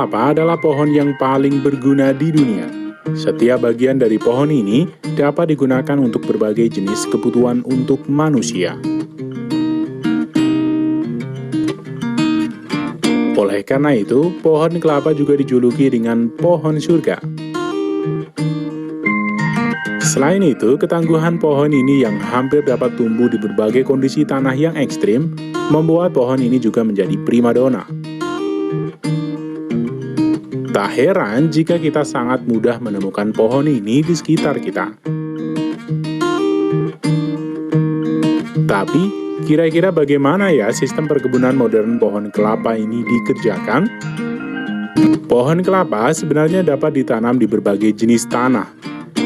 kelapa adalah pohon yang paling berguna di dunia. Setiap bagian dari pohon ini dapat digunakan untuk berbagai jenis kebutuhan untuk manusia. Oleh karena itu, pohon kelapa juga dijuluki dengan pohon surga. Selain itu, ketangguhan pohon ini yang hampir dapat tumbuh di berbagai kondisi tanah yang ekstrim, membuat pohon ini juga menjadi primadona. Tak heran jika kita sangat mudah menemukan pohon ini di sekitar kita. Tapi, kira-kira bagaimana ya sistem perkebunan modern pohon kelapa ini dikerjakan? Pohon kelapa sebenarnya dapat ditanam di berbagai jenis tanah.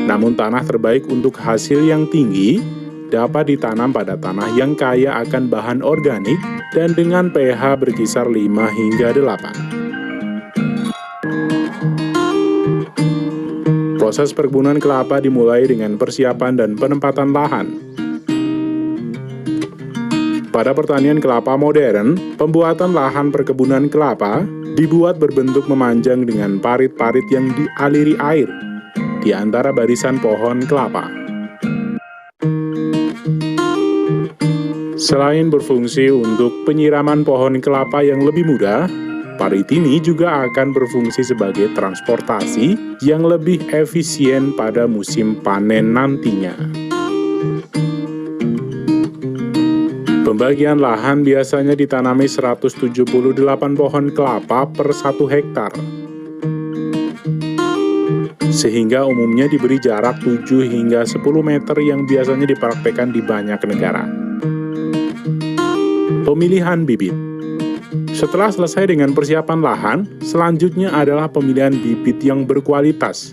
Namun tanah terbaik untuk hasil yang tinggi dapat ditanam pada tanah yang kaya akan bahan organik dan dengan pH berkisar 5 hingga 8. Proses perkebunan kelapa dimulai dengan persiapan dan penempatan lahan. Pada pertanian kelapa modern, pembuatan lahan perkebunan kelapa dibuat berbentuk memanjang dengan parit-parit yang dialiri air di antara barisan pohon kelapa. Selain berfungsi untuk penyiraman pohon kelapa yang lebih mudah, parit ini juga akan berfungsi sebagai transportasi yang lebih efisien pada musim panen nantinya. Pembagian lahan biasanya ditanami 178 pohon kelapa per 1 hektar. Sehingga umumnya diberi jarak 7 hingga 10 meter yang biasanya dipraktekkan di banyak negara. Pemilihan bibit. Setelah selesai dengan persiapan lahan, selanjutnya adalah pemilihan bibit yang berkualitas.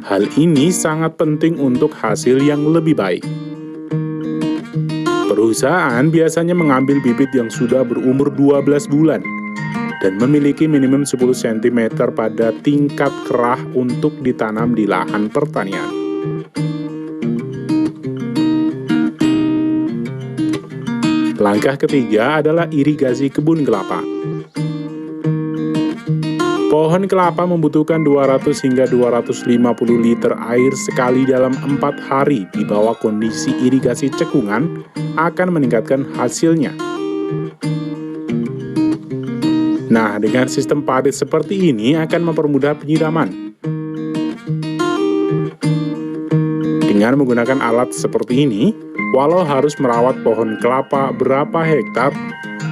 Hal ini sangat penting untuk hasil yang lebih baik. Perusahaan biasanya mengambil bibit yang sudah berumur 12 bulan dan memiliki minimum 10 cm pada tingkat kerah untuk ditanam di lahan pertanian. Langkah ketiga adalah irigasi kebun kelapa. Pohon kelapa membutuhkan 200 hingga 250 liter air sekali dalam 4 hari di bawah kondisi irigasi cekungan akan meningkatkan hasilnya. Nah, dengan sistem parit seperti ini akan mempermudah penyiraman. Dengan menggunakan alat seperti ini, walau harus merawat pohon kelapa berapa hektar,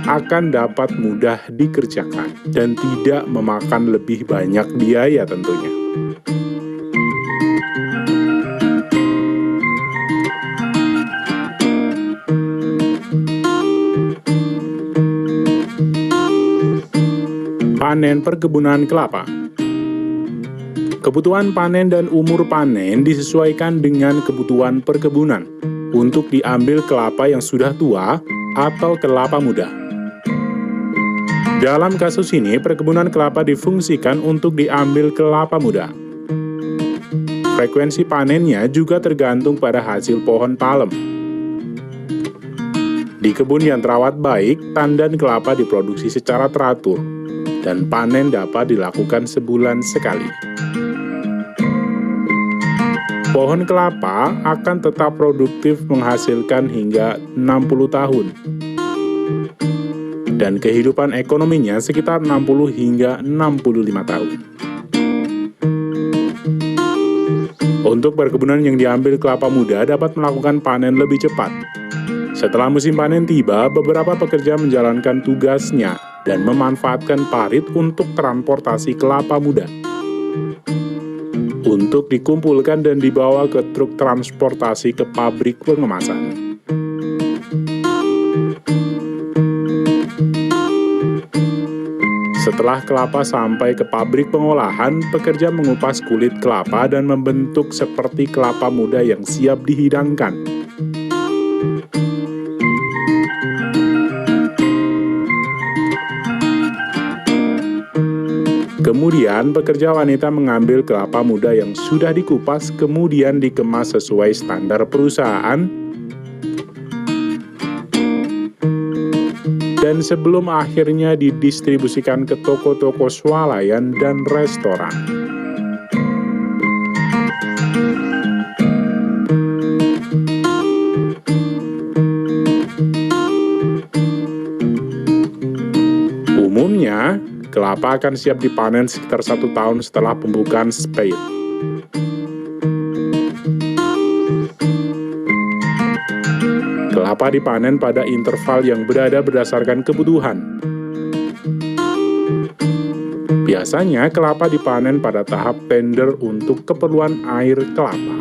akan dapat mudah dikerjakan dan tidak memakan lebih banyak biaya tentunya. Panen perkebunan kelapa. Kebutuhan panen dan umur panen disesuaikan dengan kebutuhan perkebunan untuk diambil kelapa yang sudah tua atau kelapa muda. Dalam kasus ini, perkebunan kelapa difungsikan untuk diambil kelapa muda. Frekuensi panennya juga tergantung pada hasil pohon palem. Di kebun yang terawat baik, tandan kelapa diproduksi secara teratur, dan panen dapat dilakukan sebulan sekali. Pohon kelapa akan tetap produktif menghasilkan hingga 60 tahun. Dan kehidupan ekonominya sekitar 60 hingga 65 tahun. Untuk perkebunan yang diambil kelapa muda dapat melakukan panen lebih cepat. Setelah musim panen tiba, beberapa pekerja menjalankan tugasnya dan memanfaatkan parit untuk transportasi kelapa muda. Untuk dikumpulkan dan dibawa ke truk transportasi ke pabrik pengemasan. Setelah kelapa sampai ke pabrik pengolahan, pekerja mengupas kulit kelapa dan membentuk seperti kelapa muda yang siap dihidangkan. Kemudian, pekerja wanita mengambil kelapa muda yang sudah dikupas, kemudian dikemas sesuai standar perusahaan. dan sebelum akhirnya didistribusikan ke toko-toko swalayan dan restoran. Umumnya, kelapa akan siap dipanen sekitar 1 tahun setelah pembukaan spade. Kelapa dipanen pada interval yang berada berdasarkan kebutuhan. Biasanya, kelapa dipanen pada tahap tender untuk keperluan air kelapa.